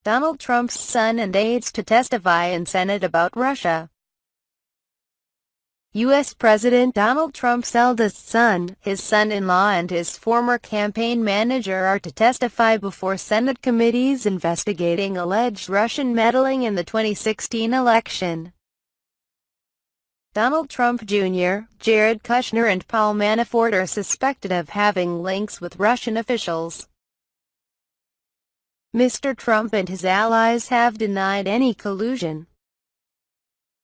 Donald Trump's son and aides to testify in Senate about Russia. U.S. President Donald Trump's eldest son, his son-in-law and his former campaign manager are to testify before Senate committees investigating alleged Russian meddling in the 2016 election. Donald Trump Jr., Jared Kushner and Paul Manafort are suspected of having links with Russian officials. Mr. Trump and his allies have denied any collusion.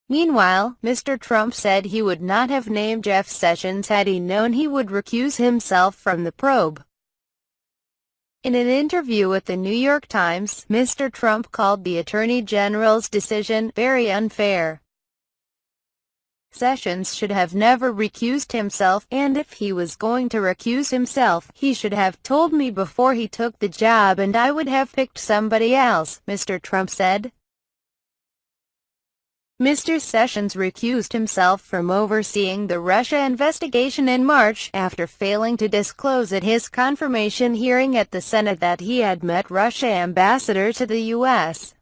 Meanwhile, Mr. Trump said he would not have named Jeff Sessions had he known he would recuse himself from the probe. In an interview with the New York Times, Mr. Trump called the Attorney General's decision very unfair. Sessions should have never recused himself, and if he was going to recuse himself, he should have told me before he took the job and I would have picked somebody else, Mr. Trump said. Mr. Sessions recused himself from overseeing the Russia investigation in March, after failing to disclose at his confirmation hearing at the Senate that he had met Russia ambassador to the U.S.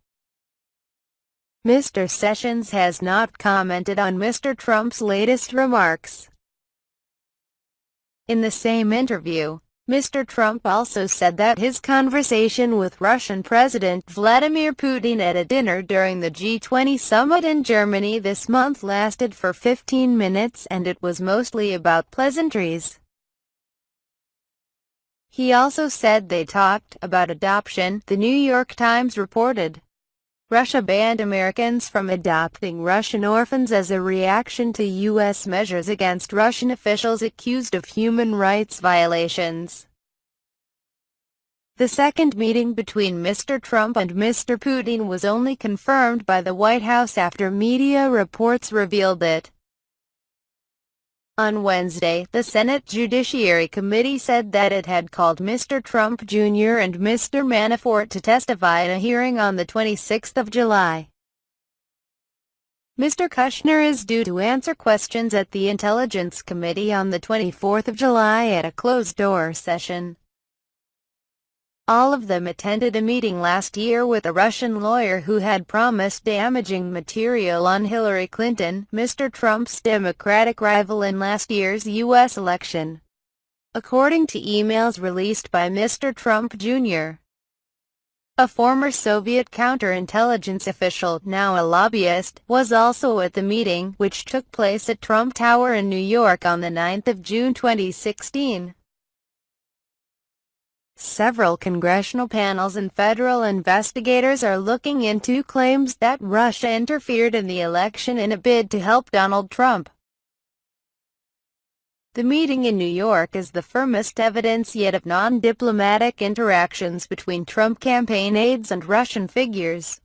Mr. Sessions has not commented on Mr. Trump's latest remarks. In the same interview, Mr. Trump also said that his conversation with Russian President Vladimir Putin at a dinner during the G20 summit in Germany this month lasted for 15 minutes and it was mostly about pleasantries. He also said they talked about adoption, the New York Times reported. Russia banned Americans from adopting Russian orphans as a reaction to U.S. measures against Russian officials accused of human rights violations. The second meeting between Mr. Trump and Mr. Putin was only confirmed by the White House after media reports revealed it. On Wednesday, the Senate Judiciary Committee said that it had called Mr. Trump Jr. and Mr. Manafort to testify in a hearing on the 26th of July. Mr. Kushner is due to answer questions at the Intelligence Committee on the 24th of July at a closed-door session. All of them attended a meeting last year with a Russian lawyer who had promised damaging material on Hillary Clinton, Mr. Trump's Democratic rival in last year's U.S. election, according to emails released by Mr. Trump Jr. A former Soviet counterintelligence official, now a lobbyist, was also at the meeting, which took place at Trump Tower in New York on the 9th of June 2016. Several congressional panels and federal investigators are looking into claims that Russia interfered in the election in a bid to help Donald Trump. The meeting in New York is the firmest evidence yet of non-diplomatic interactions between Trump campaign aides and Russian figures.